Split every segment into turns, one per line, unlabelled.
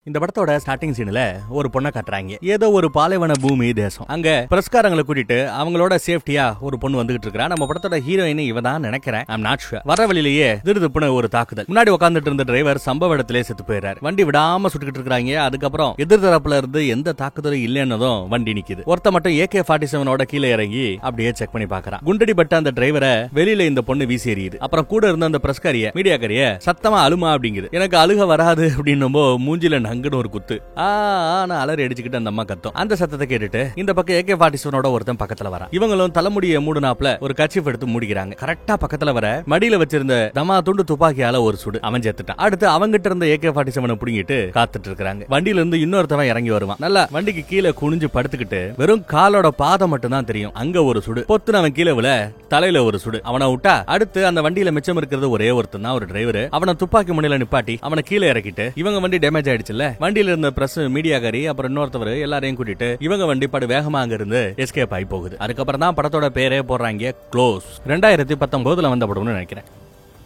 இந்த படத்தோட ஸ்டார்டிங் சீன்ல ஒரு பொண்ணை காட்டுறாங்க. ஏதோ ஒரு பாலைவன பூமி தேசம். அங்க பிரஸ்காரங்களை கூட்டிட்டு அவங்களோட சேஃப்டியா ஒரு பொண்ணு வந்துகிட்டு இருக்கா. நம்ம படத்தோட ஹீரோயின் இவ தான் நினைக்கிறேன். I'm not sure. வர வழியிலேயே திடுதுப்புன ஒரு தாக்குதல். முன்னாடி உட்கார்ந்துட்டு இருந்த டிரைவர் சம்பவ இடத்திலே செத்து போயிறாரு. வண்டி விடாம சுட்டுக்கிட்டு இருக்காங்க. அதுக்கப்புறம் எதிர்த்தரப்புல இருந்து எந்த தாக்குதலும் இல்லைன்னதும் வண்டி நிக்குது. ஒருத்த மட்டும் AK-47 கீழே இறங்கி அப்படியே செக் பண்ணி பாக்குறான். குண்டடி பட்ட அந்த டிரைவரை வெளியில இந்த பொண்ணு வீசி எறியுது. அப்புறம் கூட இருந்த அந்த பிரஸ்காரிய மீடியாக்காரிய சத்தமா அழுமா அப்படிங்குது. எனக்கு அழுக வராது அப்படின்னும்போ மூஞ்சில நங்குன்னு ஒரு குத்து. அலறி அடிச்சுக்கிட்டு அந்த அம்மா கத்தும். அந்த சத்தத்தை கேட்டுட்டு இந்த பக்கம் AK-47 ஒருத்தன் பக்கத்துல வர. இவங்களும் தலைமுடிய மூடுனாப்ல ஒரு கர்ச்சீஃப் எடுத்து மூடிக்கிறாங்க. கரெக்டா பக்கத்துல வர மடியில வச்சிருந்த தமா துண்டு துப்பாக்கியால ஒரு சுடு அவன் செத்துட்டான். அடுத்து அவங்கிட்ட இருந்த AK-47 புடிங்கிட்டு காத்துட்டு இருக்காங்க. வண்டியில இருந்து இன்னொருத்தவன் இறங்கி வருவான். நல்லா வண்டிக்கு கீழே குனிஞ்சு படுத்துக்கிட்டு வெறும் காலோட பாதம் மட்டும் தான் தெரியும். அங்க ஒரு சுடு பொத்துன அவன் கீழே விழ தலையில ஒரு சுடு. அவனை விட்டா அடுத்து அந்த வண்டியில மிச்சம் இருக்கிறது ஒரே ஒருத்தன் தான், ஒரு டிரைவர். அவனை துப்பாக்கி முனையில நிப்பாட்டி அவனை கீழே இறக்கிட்டு இவங்க வண்டி டேமேஜ் ஆயிடுச்சுல்ல, வண்டியில இருந்த பிரஸ் மீடியாக்காரி அப்புறம் இன்னொருத்தவர் எல்லாரையும் கூட்டிட்டு இவங்க வண்டி படு வேகமா அங்க இருந்து எஸ்கேப் ஆகி போகுது. அதுக்கப்புறம் தான் படத்தோட பேரே போடுறாங்க, க்ளோஸ். 2019 வந்த படம்னு நினைக்கிறேன்.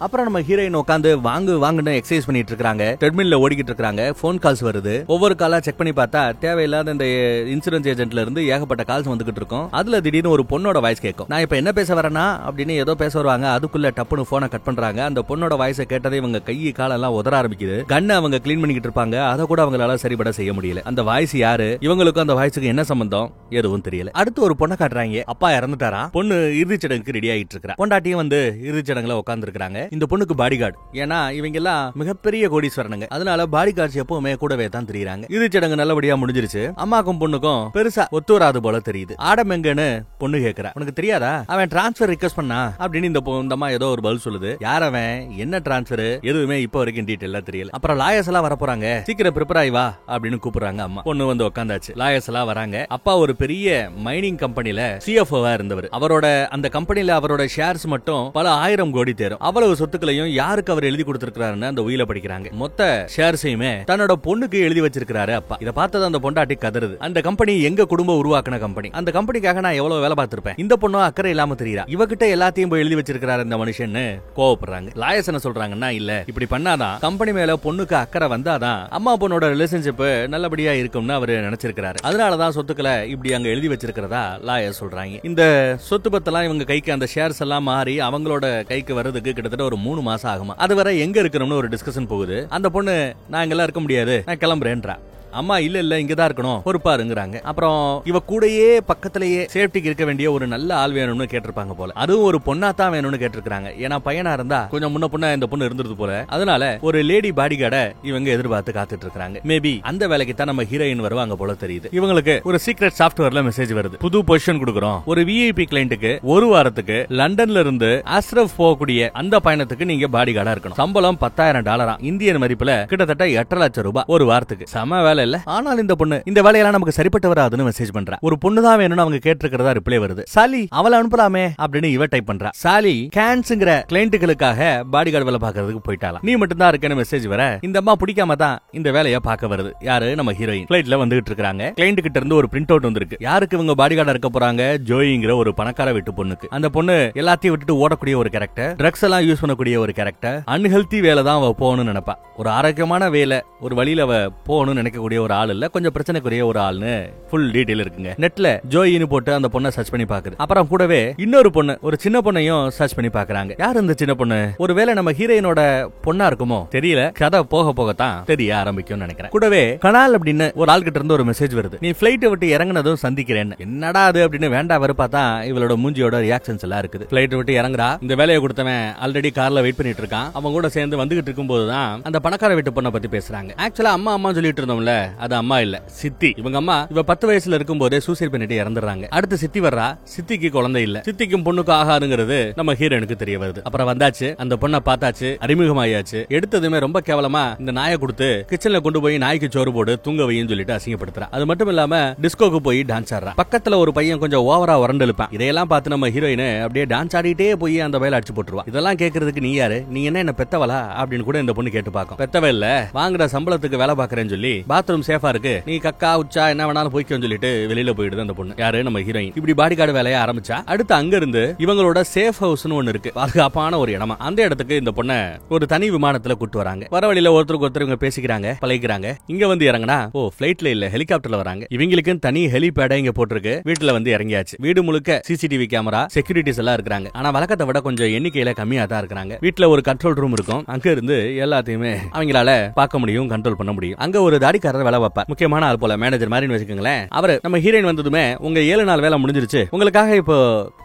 அப்புறம் நம்ம ஹீரோயின் உட்காந்து வாங்குன்னு எக்ஸசைஸ் பண்ணிட்டு இருக்காங்க. ட்ரெட்மில்ல ஓடிக்கிட்டு இருக்காங்க. போன் கால்ஸ் வருது. ஒவ்வொரு காலா செக் பண்ணி பார்த்தா தேவையில்லாத இந்த இன்சூரன்ஸ் ஏஜென்ட்ல இருந்து ஏகப்பட்ட கால்ஸ் வந்துகிட்டு இருக்கும். அதுல திடீர்னு ஒரு பொண்ணோட வாய்ஸ் கேட்கும். நான் இப்ப என்ன பேச வரேன்னா அப்படின்னு ஏதோ பேச வருவாங்க. அதுக்குள்ள டப்புன்னு போனை கட் பண்றாங்க. அந்த பொண்ணோட வாய்ஸை கேட்டதே இவங்க கை காலெல்லாம் உதற ஆரம்பிக்குது. கண்ணை அவங்க கிளீன் பண்ணிக்கிட்டு இருப்பாங்க. அதை கூட அவங்களால சரிபட செய்ய முடியல. அந்த வாய்ஸ் யாரு, இவங்களுக்கும் அந்த வாய்ஸுக்கு என்ன சம்பந்தம் எதுவும் தெரியல. அடுத்து ஒரு பொண்ணை காட்டுறாங்க. அப்பா இறந்துட்டாரா. பொண்ணு இறுதிச் சடங்குக்கு ரெடி ஆகிட்டு இருக்கா. பொண்டாட்டியும் வந்து இறுதிச் சடங்குல உட்கார்ந்து இருக்காங்க. இந்த பொண்ணுக்கு பாடி கார்டு. ஏன்னா இவங்க எல்லாம் மிகப்பெரிய கோடீஸ்வரனுங்க. அதனால பாடி கார்ட்ஸ் எப்பவுமே கூடவே தான் தெரியுறாங்க. இறுதிச் சடங்கு நல்லபடியா முடிஞ்சிருச்சு. அம்மாக்கும் பொண்ணுக்கும் பெருசா ஒத்து வராது போல தெரியுது. ஆடம் எங்கன்னு பொண்ணு கேக்குறா. உனக்கு தெரியாதா அவன் டிரான்ஸ்பர் ரிக்வெஸ்ட் பண்ணா அப்படின்னு இந்த அம்மா ஏதோ ஒரு பதில் சொல்லுது. யார் அவன், என்ன டிரான்ஸ்பர், எதுவுமே இப்போ வரைக்கும் டீடைலா தெரியல. அப்புறம் லாயர்ஸ் எல்லாம் வர போறாங்க, சீக்கிரம் ப்ரிப்பேர் ஆயி வா அப்படின்னு கூப்பிடுறாங்க. அம்மா பொண்ணு வந்து உட்காந்தாச்சு. லாயர்ஸ் எல்லாம் வராங்க. அப்பா ஒரு பெரிய மைனிங் கம்பெனில CFO-வா இருந்தவர். அவரோட அந்த கம்பெனில அவரோட ஷேர்ஸ் மட்டும் பல 1000 கோடி தேரும். அவ்வளவு சொத்துக்களையும் யாருக்கு அவர் எழுதி கொடுத்திருக்காருன்னு அந்த உயில படிக்கிறாங்க. மொத்த ஷேர்ஸையுமே தன்னோட பொண்ணுக்கு எழுதி வச்சிருக்காரு அப்பா. இத பார்த்தது அந்த பொண்டாட்டி கதறுது. அந்த கம்பெனி எங்க குடும்பம் உருவாக்குன கம்பெனி. அந்த கம்பெனிக்காக நான் எவ்வளவு வேலை பார்த்திருப்பேன். இந்த பொண்ணும் அக்கறை இல்லாம தெரியுறா. இவகிட்ட எல்லாத்தையும் போய் எழுதி வச்சிருக்காரு இந்த மனுஷன் கோவப்படுறாங்க. லாயர்ஸ் என்ன சொல்றாங்கன்னா, இல்ல இப்படி பண்ணாதான் கம்பெனி மேல பொண்ணுக்கு அக்கறை வந்தாதான் அம்மா பொண்ணோட ரிலேஷன்ஷிப் நல்லபடியா இருக்கும்னு அவர் நினைச்சிருக்காரு. அதனாலதான் சொத்துக்களை இப்படி அங்க எழுதி வச்சிருக்கிறதா லாயர் சொல்றாங்க. இந்த சொத்து பத்தெல்லாம் இவங்க கைக்கு அந்த ஷேர்ஸ் எல்லாம் மாறி அவங்களோட கைக்கு வர்றதுக்கு கிட்டத்தட்ட ஒரு 3 மாசம் ஆகுமா. அது வரை எங்க இருக்கணும்னு ஒரு டிஸ்கஷன் போகுது. அந்த பொண்ணு நான் இங்கெல்லாம் இருக்க முடியாது, நான் கிளம்புறேன்றா. அம்மா இல்ல இங்கதான் இருக்கணும், பொறுப்பாருங்கிறாங்க. அப்புறம் இவ கூடயே பக்கத்திலேயே சேஃப்டிக்கு இருக்க வேண்டிய ஒரு நல்ல ஆள் வேணும்னு கேட்டிருப்பாங்க போல. அதுவும் ஒரு பொண்ணா தான் வேணும்னு கேட்டிருக்காங்க. ஏன்னா பையனா இருந்தா கொஞ்சம் முன்ன பொண்ணா இந்த பொண்ணு இருந்தது போல. அதனால ஒரு லேடி பாடி கார்டை இவங்க எதிர்பார்த்து காத்துட்டு இருக்காங்க. மேபி அந்த வேலைக்கு தான் நம்ம ஹீரோயின் வருவாங்க போல தெரியுது. இவங்களுக்கு ஒரு சீக்ரெட் சாஃப்ட்வேர்ல மெசேஜ் வருது. புது பொசிஷன் கொடுக்குறோம். ஒரு VIP கிளையண்ட்டுக்கு ஒரு வாரத்துக்கு லண்டன்ல இருந்து ஆஸ்ரஃப் போகக்கூடிய அந்த பயணத்துக்கு நீங்க பாடி கார்டா இருக்கணும். சம்பளம் $10,000 இந்தியன் மதிப்புல கிட்டத்தட்ட 8 லட்சம் ரூபாய் ஒரு வாரத்துக்கு. சம வேலை இல்ல. ஆனால் இந்த பொண்ணு இந்த வேலையெல்லாம் நமக்கு சரிப்பட்டு வராதுன்னு மெசேஜ் பண்றா. ஒரு பொண்ணு தான் வேணும்னு அவங்க கேட்டிருக்கிறதா ரிப்ளை வருது. சாலி அவளை அனுப்பலாமே அப்படின்னு இவ டைப் பண்றா. சாலி கேன்ஸ்ங்கிற கிளையண்ட்டுகளுக்காக பாடி கார்டு வேலை பார்க்கறதுக்கு போயிட்டாலாம். நீ மட்டும் தான் இருக்கேன்னு மெசேஜ் வர இந்த அம்மா பிடிக்காம தான் இந்த வேலையை பார்க்க வருது. யாரு, நம்ம ஹீரோயின். பிளைட்ல வந்துகிட்டு இருக்காங்க. கிளையண்ட் கிட்ட இருந்து ஒரு பிரிண்ட் அவுட் வந்திருக்கு. யாருக்கு இவங்க பாடி கார்டா இருக்க போறாங்க? ஜோயிங்கிற ஒரு பணக்கார வீட்டு பொண்ணுக்கு. அந்த பொண்ணு எல்லாத்தையும் விட்டுட்டு ஓடக்கூடிய ஒரு கேரக்டர், ட்ரக்ஸ் எல்லாம் யூஸ் பண்ணக்கூடிய ஒரு கேரக்டர், அன்ஹெல்தி வேலை தான் அவ போகணும்னு நினைப்பா. ஒரு ஆரோக்கியமான வேலை, ஒரு வழியில அவ போகணும்னு நினைக்கக்கூடிய ஒரு ஆள் இல்ல, கொஞ்சம் பிரச்சனைக்குரிய ஒரு ஆள்னு ஃபுல் டீடைல் இருக்குங்க. நெட்ல ஜோயின்னு போட்டு அந்த பொண்ணை சர்ச் பண்ணி பாக்குது. அப்புறம் கூடவே இன்னொரு பொண்ணு, ஒரு சின்ன பொண்ணையும் சர்ச் பண்ணி பாக்குறாங்க. யார் இந்த சின்ன பொண்ணு? ஒருவேளை நம்ம ஹீரோயினோட பொண்ணா இருக்குமோ தெரியல. கதை போக போகத்தான் தெரிய ஆரம்பிக்கும் நினைக்கிறேன். கூடவே கனால் அப்படின்னு ஒரு ஆள் கிட்ட இருந்து ஒரு மெசேஜ் வருது. நீ பிளைட் விட்டு இறங்குனதும் சந்திக்கிறேன்னு. என்னடா அது அப்படின்னு வேண்டா வெறுப்பா தான் இவளோட மூஞ்சியோட ரியாக்ஷன்ஸ் எல்லாம் இருக்குது. பிளைட் விட்டு இறங்குறா. இந்த வேலையை கொடுத்தவன் ஆல்ரெடி கார்ல வெயிட் பண்ணிட்டு இருக்கான். அவங்க கூட சேர்ந்து வந்துகிட்டு இருக்கும் போதுதான் அந்த பணக்கார வீட்டு பொண்ணை பத்தி பேசுறாங்க. ஆக்சுவலா அம்மா சொல்லிட்டு இருந்தோம்ல, அது அம்மா இல்ல, சித்தி. இவங்க அம்மா இவ 10 வயசுல இருக்கும் போதே சூசைட் பண்ணிட்டு இறந்துறாங்க. அடுத்து சித்தி வர்றா. சித்திக்கு குழந்தை இல்ல. சித்திக்கும் பொண்ணுக்கும் ஆகாதுங்கிறது நம்ம ஹீரோனுக்கு தெரிய வருது. அப்புறம் வந்தாச்சு, அந்த பொண்ணை பார்த்தாச்சு, அறிமுகமாயாச்சு. எடுத்ததுமே ரொம்ப கேவலமா இந்த நாயை கொடுத்து கிச்சன்ல கொண்டு போய் நாய்க்கு சோறு போடு தூங்க வைன்னு சொல்லிட்டு அசிங்கப்படுத்துறா. அது மட்டும் இல்லாம டிஸ்கோக்கு போய் டான்ஸ் ஆடுறா. பக்கத்துல ஒரு பையன் கொஞ்சம் ஓவரா உரண்டு இழுப்பான். இதையெல்லாம் பார்த்து நம்ம ஹீரோயின் அப்படியே டான்ஸ் ஆடிட்டே போய் அந்த வயல அடிச்சு போட்டுருவா. இதெல்லாம் கேட்கறதுக்கு நீ யாரு, நீ என்ன பெத்தவளா அப்படின்னு கூட இந்த பொண்ணு கேட்டு பார்க்கும். பெத்தவ இல்ல, வாங்குற சம்பளத்துக்கு வேலை பாக்குறேன்னு சொல்லி பாத்ரூம் சேஃபா இருக்கு, நீ கக்கா உச்சா என்ன வேணாலும் போய்க்கன்னு சொல்லிட்டு வெளியில போயிடுது அந்த பொண்ணு. யாரு? நம்ம ஹீரோயின். இப்படி பாடி கார்டு வேலையை ஆரம்பிச்சா அடுத்து அங்க இருந்து இவங்களோட சேஃப் ஹவுஸ்னு ஒன்னு இருக்கு, பாதுகாப்பான ஒரு இடமா. அந்த இடத்துக்கு இந்த பொண்ண ஒரு தனி விமானத்துல கூட்டு வராங்க. வர வழியில ஒருத்தருக்கு ஒருத்தர் இவங்க பேசிக்கிறாங்க, பழகிக்கிறாங்க. இங்க வந்து இறங்கினா பிளைட்ல இல்ல ஹெலிகாப்டர்ல வராங்க. இவங்களுக்கு தனி ஹெலிபேட் இங்க போட்டுருக்கு. வீட்டுல வந்து இறங்கியாச்சு. வீடு முழுக்க சிசிடிவி கேமரா, செக்யூரிட்டிஸ் எல்லாம் இருக்காங்க. ஆனா வழக்கத்தை விட கொஞ்சம் எண்ணிக்கையில கம்மியா தான் இருக்காங்க. வீட்டுல ஒரு கண்ட்ரோல் ரூம் இருக்கும். அங்க இருந்து எல்லாத்தையுமே அவங்களால பார்க்க முடியும், கண்ட்ரோல் பண்ண முடியும். அங்க ஒரு தாடிக்காரர் வேலை வைப்பார், முக்கியமான ஆள் போல, மேனேஜர் மாதிரி வச்சுக்கோங்களேன். அவரு நம்ம ஹீரோயின் வந்ததுமே உங்க 7 நாள் வேலை முடிஞ்சிருச்சு, உங்களுக்காக இப்போ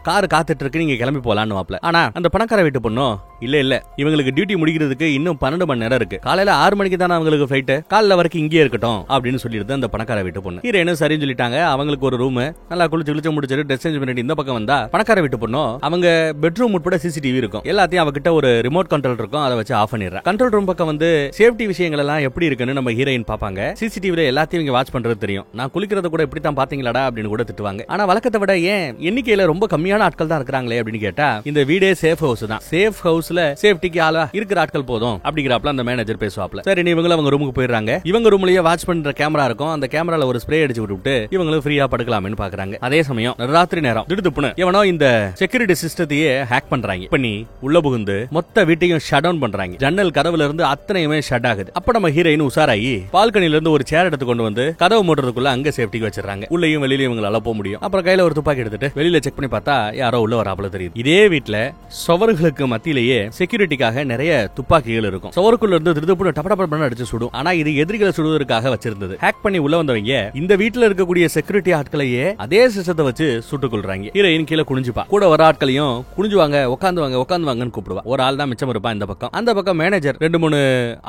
கார் காத்துட்டு இருக்கு, நீங்க கிளம்பி போலான்னு வாப்ல. ஆனா அந்த பணக்கார வீட்டு பொண்ணும் இல்ல இவங்களுக்கு டியூட்டி முடிக்கிறதுக்கு இன்னும் 12 மணி நேரம் இருக்கு, காலையில 6 மணிக்கு தானே அவங்களுக்கு ஃபிளைட், காலைல வரைக்கும் இங்கே இருக்கட்டும் அப்படின்னு சொல்லிட்டு அந்த பணக்கார வீட்டு பொண்ணு. ஹீரோயின் சரின்னு சொல்லிட்டாங்க. அவங்களுக்கு ஒரு ரூம், நல்லா குளிச்சு முடிச்சிட்டு ட்ரெஸ் சேஞ்ச் பண்ணிட்டு இந்த பக்கம் வந்தா பணக்கார வீட்டு பொண்ணும் அவங்க பெட்ரூம் உட்பட சிசிடிவி இருக்கும், எல்லாத்தையும் அவகிட்ட ஒரு ரிமோட் கண்ட்ரோல் இருக்கும், அதை வச்சு ஆஃப் பண்ணிடுறா. கண்ட்ரோல் ரூம் பக்கம் வந்து சேஃப்டி விஷயங்கள் எல்லாம் எப்படி இருக்குன்னு நம்ம ஹீரோயின் பாப்பாங்க. சிசிடிவில எல்லாத்தையும் இங்க வாட்ச் பண்றது தெரியும். நான் குளிக்கிறத கூட இப்படி தான் பாத்தீங்களாடா அப்படின்னு கூட திட்டுவாங்க. ஆனா வழக்கத்தை விட ஏன் எண்ணிக்கையில ரொம்ப கம்மியான ஆட்கள் தான் இருக்காங்களே அப்படின்னு கேட்டா இந்த வீடே சேஃப் ஹவுஸ் தான். சேஃப் ஹவுஸ்ல சேஃப்டிக்கு ஆளா இருக்கிற ஆட்கள் போதும் அப்படிங்கிறப்பல அந்த மேனேஜர் பேசுவாப்ல. சரி நீ இவங்க அவங்க ரூமுக்கு போயிடுறாங்க. இவங்க ரூம்லயே வாட்ச் பண்ற கேமரா இருக்கும். அந்த கேமரால ஒரு ஸ்ப்ரே அடிச்சு விட்டு இவங்களும் ஃப்ரீயா படுக்கலாம்னு பாக்குறாங்க. அதே சமயம் ராத்திரி நேரம் திடுதுப்புன்னு எவனோ இந்த செக்யூரிட்டி சிஸ்டத்தையே ஹேக் பண்றாங்க. பண்ணி உள்ள புகுந்து மொத்த வீட்டையும் ஷட் டவுன் பண்றாங்க. ஜன்னல் கதவுல இருந்து அத்தனையுமே ஷட் ஆகுது. அப்ப நம்ம ஹீரோயின் உசாராயி பால்கனில இருந்து ஒரு சேர் எடுத்து கொண்டு வந்து கதவு மூடுறதுக்குள்ள அங்க சேஃப்டிக்கு வச்சிடறாங்க. உள்ளேயும் வெளியிலயும் இவங்களால போக முடியும். அப்புறம் கையில ஒரு துப்பாக்கி எடுத்துட்டு வெளியில செக் பண்ணி பார்த்தா யாரோ உள்ள வராப்புல தெரியுது. இதே வீட்ல சுவர்களுக்கு மத்தியிலேயே செக்யூரிட்டிக்காக நிறைய துப்பாக்கிகள் இருக்கும். சுவருக்குள்ள இருந்து திருதுப்புன்னு டபடபடன்னு அடிச்சு சுடும். ஆனா இது எதிரிகளை சுடுவதற்காக வச்சிருந்தது. ஹேக் பண்ணி உள்ள வந்தவங்க இந்த வீட்ல இருக்கக்கூடிய செக்யூரிட்டி ஆட்களையே அதே சிஸ்டத்தை வச்சு சுட்டுக் கொள்றாங்க. ஹீரோயின் கீழே குனிஞ்சுப்பா. கூட வர ஆட்களையும் குனிஞ்சுவாங்க, உட்காந்துவாங்கன்னு கூப்பிடுவா. ஒரு ஆள் தான் மிச்சம் இருப்பா இந்த பக்கம். அந்த பக்கம் மேனேஜர் 2-3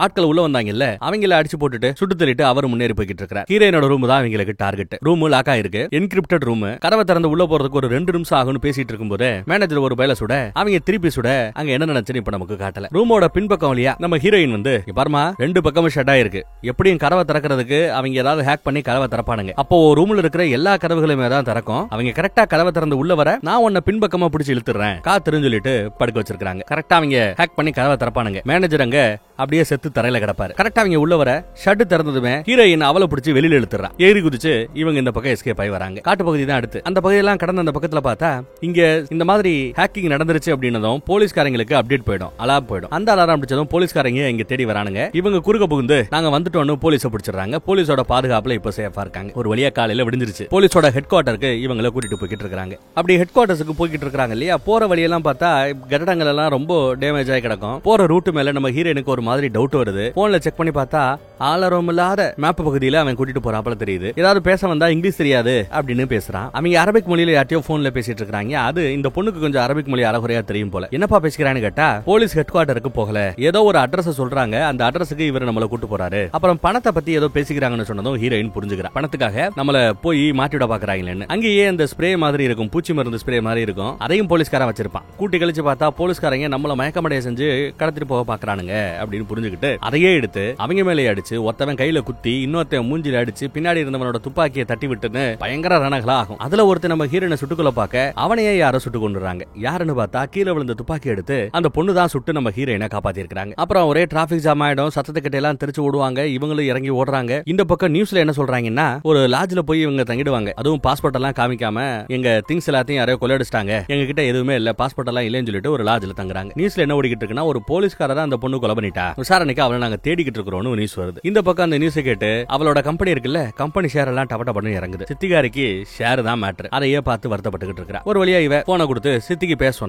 ஆட்கள் உள்ள வந்தாங்கல்ல, அவங்கள அடிச்சு போட்டுட்டு சுட்டு தள்ளிட்டு அவர் முன்னேறி போய்கிட்டு இருக்காரு. ஹீரோயினோட ரூம் தான் அவங்களுக்கு டார்கெட். ரூம் லாக் ஆயிருக்கு, என்கிரிப்டட் ரூம். கதவை திறந்து உள்ள போறதுக்கு ஒரு 2 நிமிஷம் ஆகும்னு பேசிட்டு இருக்கும்போது மேனேஜர் ஒரு பைல சுட, அவங்க திருப்பி சுட, அங்க என்ன நடந்துச்சுன்னு இப்ப நமக்கு காட்டல. ரூமோட பின்பக்கம் வழியா நம்ம ஹீரோயின் வந்து பாருமா 2 பக்கமும் ஷட் ஆயிருக்கு, எப்படியும் கதவை திறக்கிறதுக்கு அவங்க ஏதாவது ஹேக் பண்ணி கதவை திறப்பானுங்க. அப்போ ரூம்ல இருக்கிற எல்லா கதவுகளுமே தான் திறக்கும். அவங்க கரெக்டா கதவை திறந்து உள்ள வர நான் உன்னை பின்பக்கமா பிடிச்சு இழுத்துறேன் காத்துருன்னு சொல்லிட்டு படுக்க வச்சிருக்காங்க. கரெக்டா அவங்க ஹேக் பண்ணி கதவை திறப்பானுங்க. மேனேஜர் அங்க அப்படியே செத்து தரையில கிடப்பாரு. கரெக்டா அவங்க உள்ள வர ஷட் திறந்ததுமே ஹீரோயின் அவளை பிடிச்சி வெளியில இழுத்துறா. ஏறி குதிச்சு இவங்க இந்த பக்கம் எஸ்கேப் ஆகி வராங்க. காட்டு பகுதி தான் அடுத்து. அந்த பகுதியெல்லாம் கடந்த அந்த பக்கத்துல பார்த்தா இங்க இந்த மாதிரி ஹேக்கிங் நடந்துருச்சு அப்படின்னதும் போலீஸ்காரங்களுக்கு அப்டேட் போயிடும், அலாரம் போயிடும். அந்த அலாரம் அடிச்சதும் போலீஸ்காரங்க இங்க தேடி வரானுங்க. இவங்க குறுக்க புகுந்து நாங்க வந்துட்டோம்னு போலீஸ பிடிச்சிடுறாங்க. போலீஸோட பாதுகாப்புல இப்ப சேஃபா இருக்காங்க. ஒரு வழியா காலையில விடிஞ்சிருச்சு. போலீஸோட ஹெட் குவார்ட்டருக்கு இவங்களை கூட்டிட்டு போய்கிட்டு இருக்காங்க. அப்படி ஹெட் குவார்ட்டர்ஸ்க்கு போய்கிட்டு இருக்காங்க இல்லையா, போற வழியெல்லாம் பார்த்தா கட்டடங்கள் எல்லாம் ரொம்ப டேமேஜ் ஆகி கிடக்கும். போற ரூட் மேல நம்ம ஹீரோனுக்கு ஒரு மாதிரி டவுட் வருது. போன்ல செக் பண்ணி பார்த்தா ஆளரம் இல்லாத மேப் பகுதியில அவன் கூட்டிட்டு போறாப்பல தெரியுது. ஏதாவது பேச வந்தா இங்கிலீஷ் தெரியாது அப்படின்னு பேசுறான். அவங்க அரபிக் மொழியில யார்ட்டையோ போன்ல பேசிட்டு இருக்காங்க. அது இந்த பொண்ணுக்கு கொஞ்சம் அரபிக் மொழி அறகுறையா தெரியும் போல. என்னப்பா பேசிக்கிறான்னு கேட்டா போலீஸ் ஹெட் குவார்ட்டருக்கு போகல, ஏதோ ஒரு அட்ரஸ் சொல்றாங்க, அந்த அட்ரஸுக்கு இவர் நம்மள கூட்டு போறாரு. அப்புறம் பணத்தை பத்தி ஏதோ பேசிக்கிறாங்கன்னு சொன்னதும் ஹீரோயின் புரிஞ்சுக்கிறா. பணத்துக்காக நம்மள போய் மாட்டிவிட பாக்குறாங்களேன்னு. அங்கேயே அந்த ஸ்ப்ரே மாதிரி இருக்கும், பூச்சி மருந்து ஸ்ப்ரே மாதிரி இருக்கும், அதையும் போலீஸ்காரன் வச்சிருப்பான். கூட்டி கழிச்சு பார்த்தா போலீஸ்காரங்க நம்மள மயக்கமடைய செஞ்சு கடத்திட்டு போக பாக்குறானுங்க அப்படின்னு புரிஞ்சுக்கிட்டு அதையே எடுத்து அவங்க மேலே அடிச்சு ஒருத்தவன் கையில குத்தி இன்னொருத்தன் மூஞ்சில அடிச்சு பின்னாடி இருந்தவனோட துப்பாக்கியை தட்டி விட்டுன்னு பயங்கர ரணங்களா ஆகும். அதுல ஒருத்தன் நம்ம ஹீரோனை சுட்டுக்குள்ள பாக்க அவனையே யாரோ சுட்டு கொண்டுறாங்க. யாருன்னு பார்த்தா கீழே விழுந்த துப்பாக்கி எடுத்து அந்த பொண்ணு தான் சுட்டு நம்ம ஹீரோயினை காப்பாத்தி இருக்காங்க. அப்புறம் ஒரே டிராபிக் ஜாம் ஆயிடும், சத்தத்துக்கிட்ட எல்லாம் தெரிச்சு ஓடுவாங்க. இவங்களும் இறங்கி ஓடுறாங்க. இந்த பக்கம் நியூஸ்ல என்ன சொல்றாங்கன்னா ஒரு லாட்ஜ்ல போய் இவங்க தங்கிடுவாங்க. அதுவும் பாஸ்போர்ட் எல்லாம் காமிக்காம எங்க திங்ஸ் எல்லாத்தையும் யாரையோ கொள்ளையடிச்சிட்டாங்க, எங்க கிட்ட எதுவுமே இல்ல, பாஸ்போர்ட் எல்லாம் இல்லன்னு சொல்லிட்டு ஒரு லாட்ஜ்ல தங்குறாங்க. நியூஸ்ல என்ன ஓடிக்கிட்டு இருக்குன்னா ஒரு போலீஸ்காரர் அந்த பொண்ணு கொலை பண்ணிட்டா, விசாரணைக்கு அவளை நாங்க தேடிக்கிட்டு இருக்கிறோம்னு நியூஸ் வருது. இந்த பக்கம் அந்த நியூஸ் கேட்டு அவளோட கம்பெனி இருக்குல்ல, கம்பெனி ஷேர் எல்லாம் டபடபன்னு இறங்குது. சித்திகாரிக்கு ஷேர் தான் மேட்டர். அதையே பார்த்து வருத்தப்பட்டுக்கிட்டு இருக்கா. ஒரு வழியா இவ போனை கொடுத்து சித்திக்கு பேச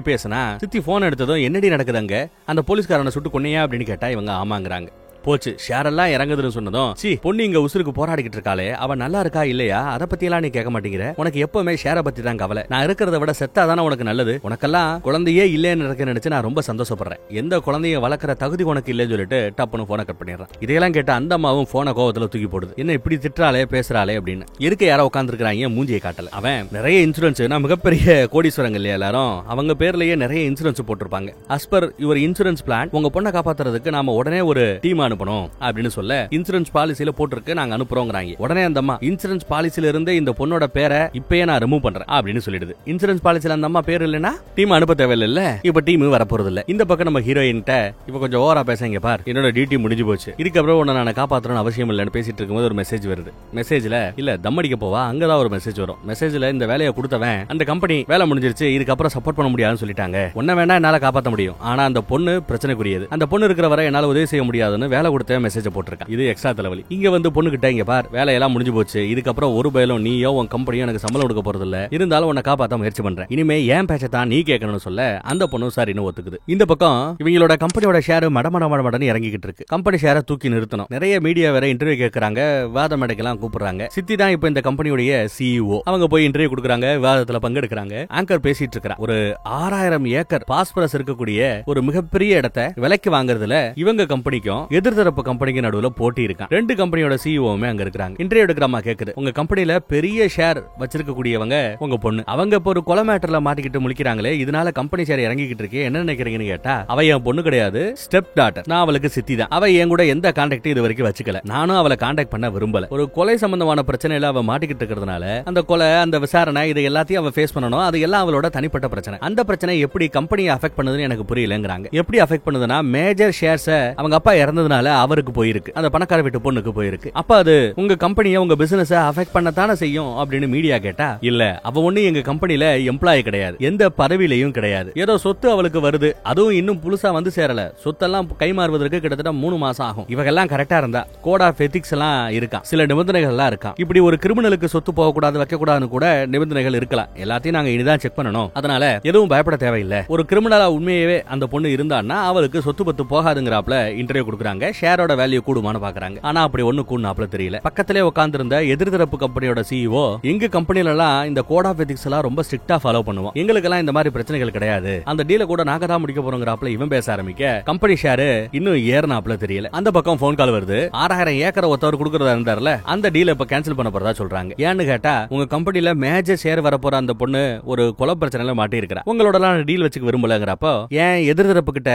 பேசினா சித்தி போன் எடுத்ததும் என்னடி நடக்குதுங்க, அந்த போலீஸ்காரனை சுட்டு கொன்னையா அப்படின்னு கேட்டா இவங்க ஆமாங்கிறாங்க. போச்சு, ஷேர் எல்லாம் இறங்குதுன்னு சொன்னதும் சி பொண்ணு இங்க உசுருக்கு போராடிக்கிட்டு இருக்காளே, அவ நல்லா இருக்கா இல்லையா அதை பத்தி எல்லாம் நீ கேட்க மாட்டேங்கிற, உனக்கு எப்பவுமே ஷேரை பத்தி தான் கவலை, நான் இருக்கிறத விட செத்தாதானே உனக்கு நல்லது, உனக்கெல்லாம் குழந்தையே இல்லைன்னு நினைச்சு நான் ரொம்ப சந்தோஷப்படுறேன், எந்த குழந்தைய வளர்க்குற தகுதி உனக்கு இல்லைன்னு சொல்லிட்டு டப்புன்னு போனை கட் பண்ணிடுறான். இதையெல்லாம் கேட்ட அந்த அம்மாவும் போனை கோவத்துல தூக்கி போடுது. என்ன இப்படி திட்டாலே பேசுறாளே அப்படின்னு. இருக்க யாரோ உட்காந்துருக்காங்க, மூஞ்சியை காட்டல. அவன் நிறைய இன்சூரன்ஸ், நான் மிகப்பெரிய கோடீஸ்வரங்க இல்லையா எல்லாரும், அவங்க பேர்லயே நிறைய இன்சூரன்ஸ் போட்டிருப்பாங்க. As per your insurance plan உங்க பொண்ணை காப்பாத்துறதுக்கு நாம உடனே ஒரு டீம் அனுப்பணும் அப்படின்னு சொல்ல இன்சூரன்ஸ் பாலிசியில போட்டிருக்கு, நாங்க அனுப்புறோங்கிறாங்க. உடனே அந்த அம்மா இன்சூரன்ஸ் பாலிசியில இருந்து இந்த பொண்ணோட பேரை இப்பயே நான் ரிமூவ் பண்றேன் அப்படின்னு சொல்லிடுது. இன்சூரன்ஸ் பாலிசியில அந்த அம்மா பேர் இல்லனா டீம் அனுப்ப தேவையில்ல. இப்ப டீம் வர போறது இல்ல. இந்த பக்கம் நம்ம ஹீரோயின் இப்ப கொஞ்சம் ஓவரா பேசுங்க பார், என்னோட டியூட்டி முடிஞ்சு போச்சு, இதுக்கப்புறம் உன்னை நான் காப்பாற்றணும் அவசியம் இல்லைன்னு பேசிட்டு இருக்கும்போது ஒரு மெசேஜ் வருது. மெசேஜ்ல இல்ல தம் அடிக்க போவா, அங்கதான் ஒரு மெசேஜ் வரும். மெசேஜ்ல இந்த வேலையை கொடுத்தவன் அந்த கம்பெனி வேலை முடிஞ்சிருச்சு, இதுக்கப்புறம் சப்போர்ட் பண்ண முடியாதுன்னு சொல்லிட்டாங்க. உன்ன வேணா என்னால காப்பாற்ற முடியும், ஆனா அந்த பொண்ணு பிரச்சனைக்குரியது, அந்த பொண்ணு இருக்கிற வரை என்னால உதவி செய்ய முடியாதுன்னு வேலை கொடுத்த மெசேஜ் போட்டிருக்கான். இது எக்ஸ்ட்ரா தலைவலி. இங்க வந்து பொண்ணு கிட்ட இங்க பார், வேலையெல்லாம் முடிஞ்சு போச்சு, இதுக்கப்புறம் ஒரு பயலும் நீயோ உன் கம்பெனியோ எனக்கு சம்பளம் கொடுக்க போறது இல்ல, இருந்தாலும் உன்னை காப்பாற்ற முயற்சி பண்றேன், இனிமே ஏன் பேச்ச தான் நீ கேட்கணும்னு சொல்ல அந்த பொண்ணு சரின்னு ஒத்துக்குது. இந்த பக்கம் இவங்களோட கம்பெனியோட ஷேர் மடமடன்னு இறங்கிட்டு இருக்கு. கம்பெனி ஷேரை தூக்கி நிறுத்தணும். நிறைய மீடியா வேற இன்டர்வியூ கேட்கறாங்க, விவாத மேடைக்கெல்லாம் கூப்பிடுறாங்க. சித்தி தான் இப்ப இந்த கம்பெனியோட சிஇஓ. அவங்க போய் இன்டர்வியூ கொடுக்கறாங்க, விவாதத்துல பங்கெடுக்கிறாங்க. ஆங்கர் பேசிட்டு இருக்கா. ஒரு 6000 ஏக்கர் பாஸ்பரஸ் இருக்கக்கூடிய ஒரு மிகப்பெரிய இடத்தை விலைக்கு வாங்குறதுல இவங்க கம்பெனிக்கும் எதிர்த்தரப்பு கம்பெனிக்கு நடுவுல போட்டி இருக்கான். ரெண்டு கம்பெனியோட சிஇஓமே அங்க இருக்காங்க. இன்டர்வியூ எடுக்கிறமா கேக்குது, உங்க கம்பெனில பெரிய ஷேர் வச்சிருக்கக்கூடியவங்க உங்க பொண்ணு, அவங்க இப்ப ஒரு கொலை மேட்டர்ல மாட்டிக்கிட்டு முழிக்கிறாங்களே, இதனால கம்பெனி ஷேர் இறங்கிக்கிட்டு இருக்கு, என்ன நினைக்கிறீங்கன்னு கேட்டா, அவ என் பொண்ணு கிடையாது, ஸ்டெப் டாட்டர், நான் அவளுக்கு சித்தி தான், அவ என் கூட எந்த கான்டாக்ட் இது வரைக்கும் வச்சுக்கல, நானும் அவளை கான்டாக்ட் பண்ண விரும்பல, ஒரு கொலை சம்பந்தமான பிரச்சனையில அவ மாட்டிக்கிட்டு இருக்கிறதுனால அந்த கொலை அந்த விசாரணை இது எல்லாத்தையும் அவ ஃபேஸ் பண்ணணும், அது எல்லாம் அவளோட தனிப்பட்ட பிரச்சனை, அந்த பிரச்சனை எப்படி கம்பெனியை அஃபெக்ட் பண்ணுதுன்னு எனக்கு புரியலங்கறாங்க. எப்படி அஃபெக்ட் பண்ணுதுன்னா, மேஜர் ஷேர்ஸ் அவங்க அப்பா இறந்ததுனால அவருக்கு போயிருக்கு, அந்த பணக்கார வீட்டு பொண்ணுக்கு போயிருக்கு, அப்ப அது உங்க கம்பெனியை உங்க பிசினஸ் அஃபெக்ட் பண்ணத்தானே செய்யும் அப்படின்னு மீடியா கேட்டா, இல்ல அவ ஒண்ணு எங்க கம்பெனில எம்ப்ளாயி கிடையாது, எந்த பதவியிலையும் கிடையாது, ஏதோ சொத்து அவளுக்கு வருது, அதுவும் இன்னும் புதுசா வந்து சேரல, சொத்தெல்லாம் கைமாறுவதற்கு கிட்டத்தட்ட 3 மாசம் ஆகும், இவங்கெல்லாம் கரெக்டா இருந்தா கோட் ஆஃப் எத்திக்ஸ் எல்லாம் இருக்கா, சில நிபந்தனைகள் எல்லாம் இருக்கா, இப்படி ஒரு கிரிமினலுக்கு சொத்து போக கூடாது வைக்க கூடாதுன்னு கூட நிபந்தனைகள் இருக்கலாம், எல்லாத்தையும் நாங்க இனிதான் செக் பண்ணணும், அதனால எதுவும் பயப்பட தேவையில்லை, ஒரு கிரிமினலா உண்மையவே அந்த பொண்ணு இருந்தான்னா அவளுக்கு சொத்து பத்து போகாதுங்கறாப்ல இன்டர்வியூ கொடுக்குறாங்க, ஷேரோட வேல்யூ கூடுமான்னு பாக்குறாங்க, ஆனா அப்படி ஒண்ணு கூடுனாப்ல தெரியல. பக்கத்திலே உட்கார்ந்திருந்த எதிர்த்தரப்பு கம்பெனியோட சிஇஓ, எங்க கம்பெனில எல்லாம் இந்த கோட் ஆஃப் எத்திக்ஸ் எல்லாம் ரொம்ப ஸ்ட்ரிக்ட்டா ஃபாலோ பண்ணுவோம், எங்களுக்கு எல்லாம் இந்த மாதிரி பிரச்சனைகள் கிடையாது, அந்த டீல கூட நாங்க தான் முடிக்க போறோங்கறாப்ல இவன் பேச ஆரம்பிக்க கம்பெனி ஷேர் இன்னும் ஏறனாப்ல தெரியல. அந்த பக்கம் போன் கால் வருது, 6000 ஏக்கர் ஒருத்தவர் கொடுக்கறதா இருந்தார்ல, அந்த டீல இப்ப கேன்சல் பண்ண போறதா சொல்றாங்க. ஏன்னு கேட்டா, உங்க கம்பெனில மேஜர் ஷேர் வர போற அந்த பொண்ணு ஒரு கொலை பிரச்சனையில மாட்டி இருக்கா, உங்களோட டீல் வச்சுக்க விரும்பலங்கிறப்போ ஏன் எதிர்த்தரப்பு கிட்ட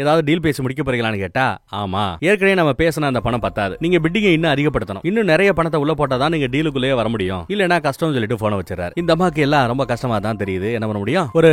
ஏதாவது டீல் பேசி முடிக்க போறீங்களான்னு கேட்டா, ஆமா ஏற்கனவே நம்ம பேசின அந்த பணம் பத்தாது, நீங்க பிட்டிங்கை இன்னும் அதிகப்படுத்தணும், இன்னும் நிறைய பணத்தை உள்ள போட்டாதான் நீங்க டீலுக்குள்ளேயே வர முடியும், இல்லனா கஷ்டம் சொல்லிட்டு போன வச்சிடறாரு. இந்த அம்மாக்கு எல்லாம் ரொம்ப கஷ்டமா தான் தெரியுது, என்ன பண்ண முடியும், ஒரு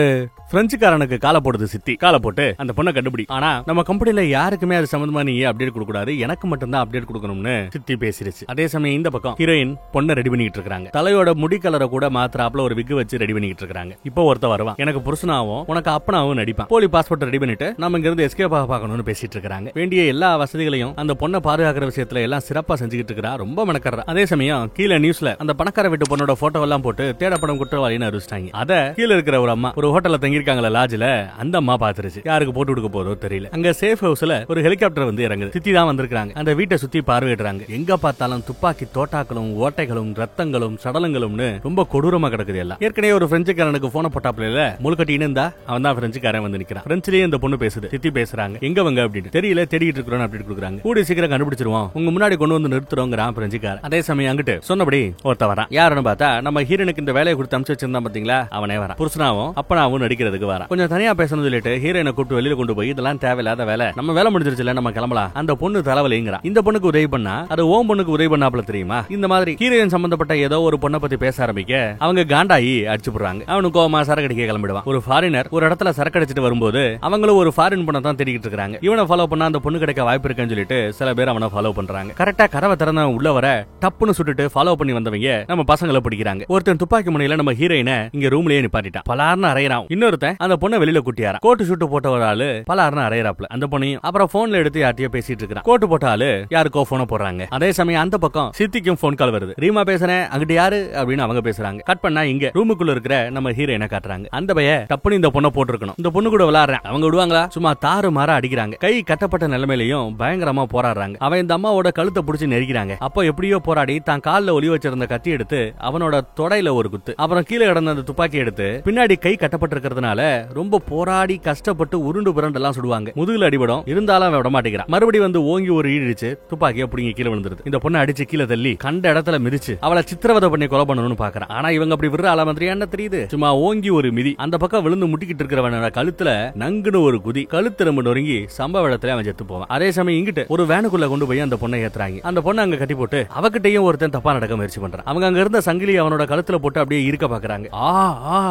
பிரெஞ்சுக்காரனுக்கு கால போடுது சித்தி, கால போட்டு அந்த பொண்ணை கண்டுபிடி, ஆனா நம்ம கம்பெனில யாருக்குமே அது சம்பந்தமா நீ அப்டேட் கொடுக்க கூடாது, எனக்கு மட்டும் தான் அப்டேட் கொடுக்கணும்னு சித்தி பேசிருச்சு. அதே சமயம் இந்த பக்கம் ஹீரோயின் பொண்ணை ரெடி பண்ணிட்டு இருக்காங்க, தலையோட முடி கலரை கூட மாத்திராப்ல ஒரு விக்கு வச்சு ரெடி பண்ணிட்டு இருக்காங்க. இப்போ ஒருத்த வருவான், எனக்கு புருஷனாவும் உனக்கு அப்பனாவும் நடிப்பான், போலி பாஸ்போர்ட் ரெடி பண்ணிட்டு நம்ம இங்க இருந்து எஸ்கேப் ஆகணும்னு பேசிட்டு இருக்காங்க. வேண்டிய எல்லா வசதிகளையும் அந்த பொண்ணை பாதுகாக்கிற விஷயத்துல எல்லாம் சிறப்பா செஞ்சுக்கிட்டு இருக்கா, ரொம்ப மெனக்கறா. அதே சமயம் கீழ நியூஸ்ல அந்த பணக்கார வீட்டு பொண்ணோட போட்டோ எல்லாம் போட்டு தேடப்படும் குற்றவாளின்னு அறிவிச்சிட்டாங்க. அத கீழ இருக்கிற ஒரு அம்மா ஒரு ஹோட்டல்ல தங்கி இருக்காங்கல்ல லாட்ஜ்ல, அந்த அம்மா பாத்துருச்சு, யாருக்கு போட்டு கொடுக்க போதோ தெரியல. அங்க சேஃப் ஹவுஸ்ல ஒரு ஹெலிகாப்டர் வந்து இறங்குது, சித்தி தான் வந்திருக்காங்க, அந்த வீட்டை சுத்தி பார்வையிடுறாங்க, எங்க பார்த்தாலும் துப்பாக்கி தோட்டாக்களும் ஓட்டைகளும் ரத்தங்களும் சடலங்களும்னு ரொம்ப கொடூரமா கிடக்குது எல்லாம். ஏற்கனவே ஒரு பிரெஞ்சுக்காரனுக்கு போன போட்டாப்ல முழுக்கட்டின்னு இருந்தா அவன் தான் பிரெஞ்சுக்காரன் வந்து நிக்கிறான். பிரெஞ்சிலேயே இந்த பொண்ணு பேசுது, சித்தி பேசுறாங்க, எங்க வங்க அப்படின்னு தெரியல, தேடிட்டு இருக்கிறோம் அப்படி கொடுக்குறாங்க, கூடி சீக்கிரம் கண்டுபிடிச்சிருவோம், உங்க முன்னாடி கொண்டு வந்து நிறுத்துறோங்கிறான் பிரெஞ்சுக்காரன். அதே சமயம் அங்கிட்டு சொன்னபடி ஒருத்த வரான், யாருன்னு பார்த்தா நம்ம ஹீரோனுக்கு இந்த வேலையை கொடுத்து அனுப்பிச்சு வச்சிருந்தா பாத்தீங்களா, அவனே வரான், புருஷனாவும் அப்பனாவும் நடிக்கிறதுக்கு வரான். கொஞ்சம் தனியா பேசணும்னு சொல்லிட்டு ஹீரோயினை கூப்பிட்டு வெளியில கொண்டு போய், இதெல்லாம் தேவையில்லாத வேலை, நம்ம வேலை முடிஞ்சிருச்சுல நம்ம கிளம்பலாம், அந்த பொண்ணு தலைவலிங்கிறான். இந்த பொண்ணுக்கு உதவி பண்ணா அது ஓம் பொண்ணுக்கு உதவி பண்ணாப்ல தெரியுமா. இந்த மாதிரி ஹீரோயின் சம்பந்தப்பட்ட ஏதோ ஒரு பொண்ணை பத்தி பேச ஆரம்பிக்க அவங்க காண்டாயி அடிச்சு போடுறாங்க. அவனுக்கு கோவமா சரக்கடிக்க கிளம்பிடுவான். ஒரு ஃபாரினர் ஒரு இடத்துல சரக்கடிச்சிட்டு வரும்போது அவங்களும் ஒரு ஃபாரின் பொண்ணை தான் தேடிக்கிட்டு இருக்காங்க, இவனை ஃபாலோ பண்ணா அந்த பொண்ணு கிடைக்க வாய்ப்பு இருக்குன்னு சொல்லிட்டு சில பேர் அவனை ஃபாலோ பண்றாங்க. கரெக்டா கதவை திறந்த உள்ள வர டப்புன்னு சுட்டுட்டு ஃபாலோ பண்ணி வந்தவங்க நம்ம பசங்களை பிடிக்கிறாங்க. ஒருத்தன் துப்பாக்கி முனையில நம்ம ஹீரோயினை இங்க ரூம்லயே நிப்பாட்டிட்டான், பலார்னு அறையறான். இன்னொருத்தன் அந்த பொண்ணை வெளியில கூட்டியாரா, கோட்டு ஷூட்டு போட்ட ஒரு ஆளு பலார்னு அறையறாப்ல அந்த பொண்ணையும். அப்புறம் போன்ல எடுத்து யார்ட்டியோ பேசிட்டு இருக்கான், கோட்டு போட்ட ஆளு யாருக்கோ போன போடுறாங்க. அதே சமயம் அந்த பக்கம் சித்திக்கும் போன் கால் வருது, ரீமா பேசுறேன், அங்கிட்டு யாரு அப்படின்னு அவங்க பேசுறாங்க. கட் பண்ணா இங்க ரூமுக்குள்ள இருக்கிற நம்ம ஹீரோயினை காட்டுறாங்க. அந்த பைய டப்புன்னு இந்த பொண்ணை போட்டுருக்கணும், இந்த பொண்ணு கூட விளையாடுறேன், அவங்க விடுவாங்களா, சும்மா தாறு மாற அடிக்கிறாங்க, கை கட்டப்பட்ட நிலைமையிலையும் பயங்கரமா போராடுறாங்க. அவன் இந்த அம்மாவோட கழுத்தை பிடிச்சி நெரிக்கிறாங்க. அப்போ எப்படியோ போராடி தான் கால்ல ஒலி வச்சிருந்த கத்தி எடுத்து அவனோட தொடையில ஒரு குத்து, அப்புறம் கீழே கிடந்த அந்த துப்பாக்கி எடுத்து பின்னாடி கை கட்டப்பட்டிருக்கிறதுனால ரொம்ப போராடி கஷ்டப்பட்டு உருண்டு புரண்டெல்லாம் சுடுவாங்க. முதுகுல அடிபடும், இருந்தாலும் அவன் விட மாட்டேங்கிறான். மறுபடியும் வந்து ஓங்கி ஒரு ஈடிச்சு துப்பாக்கியை பிடிங்கி கீழே விழுந்துருது. இந்த பொண்ணை அடிச்சு கீழே தள்ளி கண்ட இடத்துல மிதிச்சு அவளை சித்திரவதை பண்ணி கொலை பண்ணணும்னு பாக்குறான். ஆனா இவங்க அப்படி விடுற ஆள மாதிரியா தெரியுது, சும்மா ஓங்கி ஒரு மிதி, அந்த பக்கம் விழுந்து முட்டிக்கிட்டு இருக்கிறவனோட கழுத்துல நங்குன்னு ஒரு குதி, கழுத்து முதுகெலும்பு நொறுங்கி சம்பவ இடத்துல அவன் செத்து போவான். அதே சமயம் இங்கிட்டு ஒரு வேனுக்குள்ள கொண்டு போய் அந்த பொண்ணை ஏத்துறாங்க. அந்த பொண்ணை அங்க கட்டி போட்டு அவகிட்டையும் ஒருத்தன் தப்பா நடக்க முயற்சி பண்றான். அவங்க அங்க இருந்த சங்கிலி அவனோட கழுத்துல போட்டு அப்படியே இருக்க பாக்குறாங்க.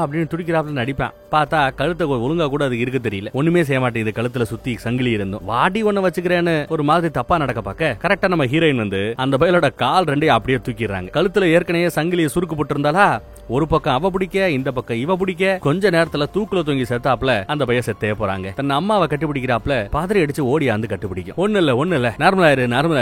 அப்படின்னு துடிக்கிறாப்ல நடிப்பான். பார்த்தா கழுத்தை ஒழுங்கா கூட அது இருக்க தெரியல. ஒண்ணுமே செய்ய மாட்டேங்குது. கழுத்துல சுத்தி சங்கிலி இருந்தும் வாடி ஒண்ணு வச்சுக்கிறேன்னு ஒரு மாதிரி தப்பா நடக்க பாக்க கரெக்டா நம்ம ஹீரோயின் வந்து அந்த பயலோட கால் ரெண்டையும் அப்படியே தூக்கிடுறாங்க. கழுத்துல ஏற்கனவே சங்கிலியை சுருக்கு போட்டு இருந்தாலா ஒரு பக்கம் அவ பிடிக்க இந்த பக்கம் இவ பிடிக்க கொஞ்ச நேரத்துல தூக்குல தூங்கி செத்தாப்ல அந்த பைய செத்தே போறாங்க. தன் அம்மாவை கட்டுப்பிடிக்கிறாப்ல பாதிரி அடிச்சு ஓடி வந்து கட்டுப்பிடிக்கும். ஒண்ணு இல்ல நார்மலா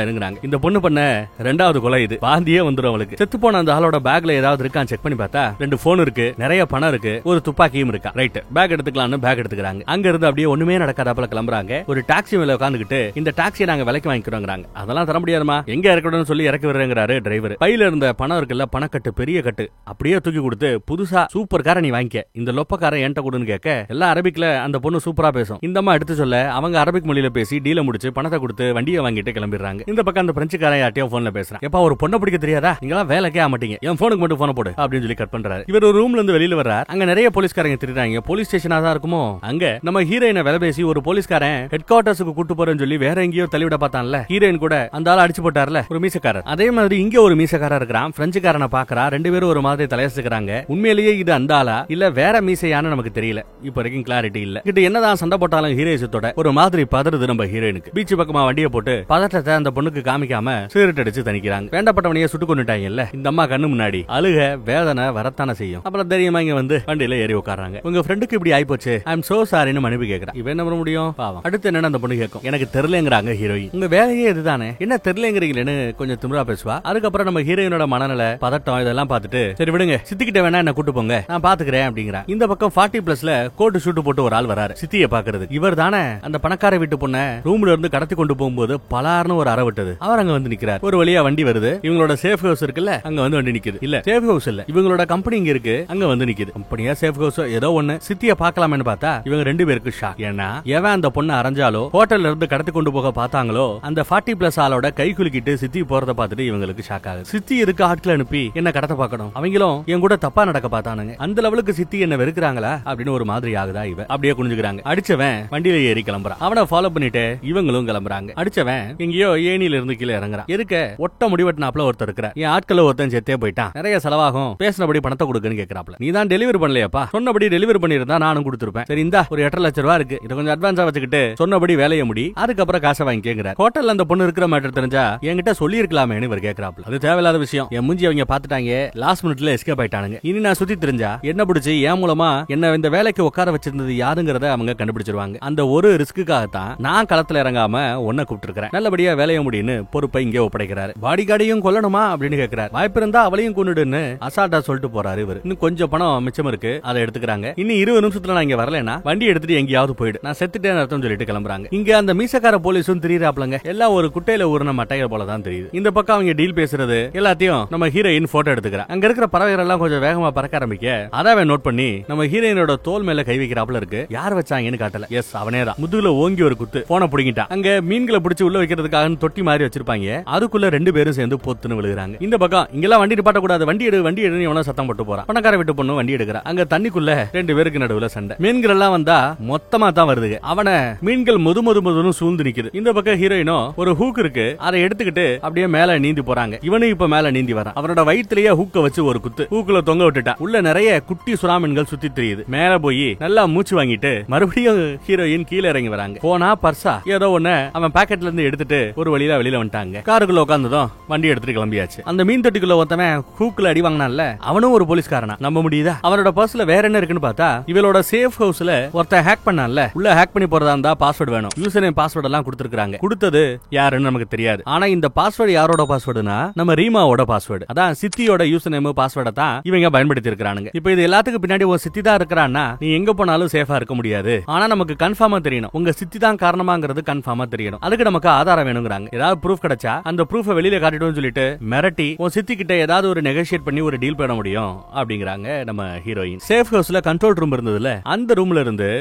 இருங்கிறாங்க. இந்த பொண்ணு பண்ண ரெண்டாவது கொலை இது. வாந்தியே வந்துடும் அவளுக்கு. செத்து போன அந்த ஆளோட பேக்ல ஏதாவது இருக்கான்னு செக் பண்ணி பார்த்தா 2 போன் இருக்கு, நிறைய பணம் இருக்கு, ஒரு துப்பாக்கியும் இருக்கா. ரைட், பேக் எடுத்துக்கலாம்னு பேக் எடுத்துக்கிறாங்க. அங்க இருந்து அப்படியே ஒண்ணுமே நடக்காதாப்ல கிளம்புறாங்க. ஒரு டாக்ஸி மேல உட்காந்துக்கிட்டு இந்த டாக்ஸியை நாங்க விலைக்கு வாங்கிக்கிறோங்கிறாங்க. அதெல்லாம் தர முடியாதுமா, எங்க இருக்கணும்னு சொல்லி இறக்கி விடுறேங்கிறாரு டிரைவர். பையில இருந்த பணம் இருக்குல்ல, பணக்கட்டு, பெரிய கட்டு அப்படியே தூக்கி கொடுத்து புதுசா சூப்பர் காரை நீ வாங்கிக்க, இந்த லொப்ப காரை என்கிட்ட கொடுன்னு கேட்க எல்லாம் அரபிக்ல அந்த பொண்ணு சூப்பரா பேசும். இந்த அம்மா எடுத்து சொல்ல அவங்க அரபிக் மொழியில பேசி டீல முடிச்சு பணத்தை கொடுத்து வண்டியை வாங்கிட்டு கிளம்பிடுறாங்க. இந்த பக்கம் அந்த பிரெஞ்சுக்காரன் யார்ட்டையோ போன்ல பேசுறான். எப்பா ஒரு பொண்ணை பிடிக்க தெரியாதா, நீங்களா வேலைக்கே ஆக மாட்டீங்க, என் போனுக்கு மட்டும் போன போடு அப்படின்னு சொல்லி கட் பண்றாரு. இவர் ஒரு ரூம்ல இருந்து வெளியில வர்றார். அங்க நிறைய போலீஸ்காரங்க திரிறாங்க. போலீஸ் ஸ்டேஷனா தான் இருக்குமோ. அங்க நம்ம ஹீரோயினை வேலை பேசி ஒரு போலீஸ்காரன் ஹெட் குவார்டர்ஸ்க்கு கூட்டு போறேன்னு சொல்லி வேற எங்கேயோ தள்ளிவிட பார்த்தான்ல, ஹீரோயின் கூட அந்த ஆள அடிச்சு போட்டார்ல ஒரு மீசக்காரர். அதே மாதிரி இங்க ஒரு மீசக்காரர் இருக்கிறான். பிரெஞ்சுக்காரனை பாக்குறா. 2 பேரும் ஒரு மாதிரி தலையசுக்கிறாங்க. உண்மையிலேயே இது அந்த ஆளா இல்ல வேற மீசையான்னு நமக்கு தெரியல. இப்ப வரைக்கும் கிளாரிட்டி இல்ல. கிட்ட என்னதான் சண்டை போட்டாலும் ஹீரோயிசத்தோட ஒரு மாதிரி பதறுது நம்ம ஹீரோயினுக்கு. பீச் பக்கமா வண்டியை போட்டு பதட்டத்தை அந்த பொண்ணுக்கு காமிக்காம சிகரெட் அடிச்சு தணிக்கிறாங்க. வேண்டப்பட்டவனையே சுட்டு கொண்டுட்டாங்கல்ல. இந்த அம்மா கண்ணு முன்னாடி அழுக வேதனை வரத்தான செய்யும். அப்புறம் தெரியுமா இங்க வந்து வண்டியில ஏறி உட்கார்றாங்க. உங்க ஃப்ரெண்டுக்கு இப்படி ஆயிப்போச்சு, ஐ அம் சோ சாரின்னு மன்னிப்பு கேக்குறா. இவன் என்ன பண்ண முடியும் பாவம். அடுத்து என்ன அந்த பொண்ணு கேட்கும், எனக்கு தெரியலங்கிறாங்க ஹீரோயின். உங்க வேலையே இதுதானே, என்ன தெரியலங்கிறீங்களேன்னு கொஞ்சம் திமிரா பேசுவா. அதுக்கப்புறம் நம்ம ஹீரோயினோட மனநிலை பதட்டம் இதெல்லாம் பார்த்துட்டு சரி விடுங்க, சித்திக்கிட்ட வேணா என்ன கூட்டு போங்க, நான் பாத்துக்கிறேன் அப்படிங்கிறா. இந்த பக்கம் 40+ கோட்டு ஷூட் போட்டு ஒரு ஆள் வராரு சித்திய பாக்குறது. இவர் தானே அந்த பணக்கார வீட்டு பொண்ண ரூம்ல இருந்து கடத்தி கொண்டு போகும்போது பலார்னு ஒரு அற விட்டது. அவர் அங்க வந்து நிக்கிறார். ஒரு வழியா வண்டி வருது. இவங்களோட சேஃப் ஹவுஸ் இருக்குல்ல, அங்க வந்து வண்டி நிக்குது. இல்ல சேஃப் ஹவுஸ் இல்ல, இவங்களோட கம்பெனி இங்க இருக்கு, அங்க வந்து நிக்குது. கம்பெனியா சேஃப் ஹவுஸ் ஏதோ ஒண்ணு. சித்திய பாக்கலாம்னு பார்த்தா இவங்க 2 பேருக்கு ஷாக். ஏன்னா எவன் அந்த பொண்ணை அரைஞ்சாலோ ஹோட்டல்ல இருந்து கடத்தி கொண்டு போக பார்த்தாங்களோ அந்த 40+ ஆளோட கை குலுக்கிட்டு சித்தி போறத பார்த்துட்டு இவங்களுக்கு ஷாக் ஆகுது. சித்தி இருக்கு ஆட்களை அனுப்பி என்ன கடத்த பார்க்கணும், அவங்களும் என் கூட தப்பா நடக்க பார்த்தானுங்க, அந்த லெவலுக்கு சித்தி என்ன வெறுக்கிறாங்களா அப்படின்னு ஒரு மாதிரி ஆகுதா. இவ அப்படியே குனிஞ்சுக்கிறாங்க. அடிச்சவன் வண்டியில ஏறி கிளம்புறான். அவனை ஃபாலோ பண்ணிட்டு இவங்களும் கிளம்புறாங்க. அடிச்சவன் எங்கேயோ ஏணியில இருந்து கீழே இறங்குறான். எதுக்க ஒட்ட முடிவெட்டினாப்ல ஒருத்தர் இருக்கிற என் ஆட்களை ஒருத்தன் செத்தே போயிட்டான், நிறைய செலவாகும், பேசினபடி பணத்தை கொடுக்குன்னு கேட்கறாப்ல. நீ தான் டெலிவரி பண்ணலையாப்பா, சொன்னபடி டெலிவரி பண்ணிருந்தா நானும் கொடுத்துருப்பேன். சரி இந்தா ஒரு 8 லட்சம் ரூபாய் இருக்கு, இதை கொஞ்சம் அட்வான்ஸா வச்சுக்கிட்டு சொன்னபடி வேலையை முடி, அதுக்கப்புறம் காசை வாங்கி கேட்கிறார். ஹோட்டல்ல அந்த பொண்ணு இருக்கிற மேட்டர் தெரிஞ்சா என்கிட்ட சொல்லி இருக்கலாமேன்னு இவர் கேட்கறாப்ல. அது தேவையில்லாத விஷயம், என் மூஞ்சி அவங்க பாத்துட்டாங்க, லாஸ்ட் மினிட்ல எஸ்கேப் ஆயிட்டானுங்க, இனி நான் சுத்தி தெரிஞ்சா என்ன பிடிச்சி என் மூலமா என்ன இந்த வேலைக்கு உட்கார வச்சிருந்தது யாருங்கிறத அவங்க கண்டுபிடிச்சிருவாங்க. அந்த ஒரு ரிஸ்க்குக்காகத்தான் நான் களத்துல இறங்காம உன்னை கூப்பிட்டு நல்லபடியா வேலைய முடியும்னு பொறுப்பை இங்கே ஒப்படைக்கிறாரு. பாடிகார்டையும் கொல்லணுமா அப்படின்னு கேட்கிறார். வாய்ப்பு இருந்தா அவளையும் கொண்டுடுன்னு அசால்ட்டா சொல்லிட்டு போறாரு இவர். இன்னும் கொஞ்சம் பணம் மிச்சம் இருக்கு, அதை எடுத்துக்கிறாங்க. இன்னும் 20 நிமிஷத்துல நான் இங்க வரலன்னா வண்டி எடுத்துட்டு எங்கேயாவது போயிடு, நான் செத்துட்டேன்னு அர்த்தம் சொல்லிட்டு கிளம்புறாங்க. இங்க அந்த மீசக்கார போலீஸும் திரியறாப்லங்க. எல்லாம் ஒரு குட்டையில ஊர்ன மட்டையர் போல தான் தெரியுது. இந்த பக்கம் அவங்க டீல் பேசுறது எல்லாத்தையும் நம்ம ஹீரோயின் போட்டோ எடுத்துக்கிறா. அங்க இருக்கிற பறவைகள் எல்லாம் கொஞ்சம் வேகமா பறக்க ஆரம்பிக்க அதாவே நோட் பண்ணி நம்ம ஹீரோயினோட தோல் மேல கை வைக்கிறாப்ல இருக்கு. யார் வச்சாங்கன்னு காட்டல. எஸ் அவனே தான். முதுகுல ஓங்கி ஒரு குத்து, போன புடிங்கிட்டான். அங்க மீன்களை பிடிச்சு உள்ள வைக்கிறதுக்காக தொட்டி மாதிரி வச்சிருப்பாங்க. அதுக்குள்ள 2 பேரும் சேர்ந்து பொத்துன்னு விழுகிறாங்க. இந்த பக்கம் இங்கெல்லாம் வண்டி நிப்பாட்ட கூடாது, வண்டி எடு வண்டி எடுன்னு எவனோ சத்தம் போட்டு போறான். பணக்கார வீட்டு பொண்ணு வண்டி எடுக்கிறா. அங்க தண்ணிக்குள்ள 2 பேருக்கு நடுவுல சண்டை. மீன்கள் எல்லாம் வந்தா மொத்தமா தான் வருது. அவனை மீன்கள் முதுன்னு சூழ்ந்து நிக்குது. இந்த பக்கம் ஹீரோயினோ ஒரு ஹூக் இருக்கு, அதை எடுத்துக்கிட்டு அப்படியே மேல நீந்தி போறாங்க. இவனும் இப்ப மேல நீந்தி வரான். அவனோட வயிற்றுலயே ஹூக்க வச்சு ஒரு குத்து, ஹூக்குல தொங்க விட்டுட்டா. உள்ள நிறைய குட்டி சுறாமீன்கள் சுத்தி தெரியுது. மேல போய் நல்லா மூச்சு வாங்கிட்டு மறுபடியும் ஹீரோயின் கீழே இறங்கி வராங்க. போனா பர்சா ஏதோ ஒண்ணு அவன் பாக்கெட்ல இருந்து எடுத்துட்டு ஒரு வழியில வெளியில வந்துட்டாங்க. காருக்குள்ள உட்கார்ந்ததும் வண்டி எடுத்துட்டு கிளம்பியாச்சு. அந்த மீன் தொட்டிக்குள்ள ஒருத்தவன் ஹூக்ல அடி வாங்கினான்ல, அவனும் ஒரு போலீஸ்காரனா, நம்ப முடியுதா? அவனோட பர்ஸ்ல வேற என்ன இருக்குன்னு பார்த்தா இவளோட சேஃப் ஹவுஸ்ல ஒருத்தன் ஹேக் பண்ணான்ல, உள்ள ஹேக் பண்ணி போறதா இருந்தா பாஸ்வேர்டு வேணும். யூசர் நேம் பாஸ்வேர்ட் எல்லாம் கொடுத்திருக்காங்க. கொடுத்தது யாருன்னு நமக்கு தெரியாது. ஆனா இந்த பாஸ்வேர்டு யாரோட பாஸ்வேர்டுனா நம்ம ரீமாவோட பாஸ்வேர்டு. அதான் சித்தியோட யூசர் நேம் பாஸ்வேர்டை தான் இவங்க பயன்படுத்தி இருக்கானுங்க. இப்போ இது எல்லாத்துக்கும் பின்னாடி ஒரு சித்தி தான் இருக்கிறான்னா நீ எங்க போனாலும் சேஃபா இருக்க முடியாது. ஆனா நமக்கு கன்ஃபார்மா தெரியணும், உங்க சித்தி தான் காரணமாங்கிறது கன்ஃபார்மா தெரியணும். அதுக்கு நமக்கு ஆதாரம் வேணுங்கிறாங்க. ஏதாவது ப்ரூஃப் கிடைச்சா அந்த ப்ரூஃபை வெளியில காட்டிடும்னு சொல்லிட்டு மிரட்டி உன் சித்தி கிட்ட ஏதாவது ஒரு நெகோஷியேட் பண்ணி ஒரு டீல் பண்ண முடியும் அப்படிங்கிறாங்க நம்ம ஹீரோயின். சேஃப் ஹவுஸ்ல கண்ட்ரோல் ரூம் இருந்ததுல, அந்த ரூம்ல இருந்து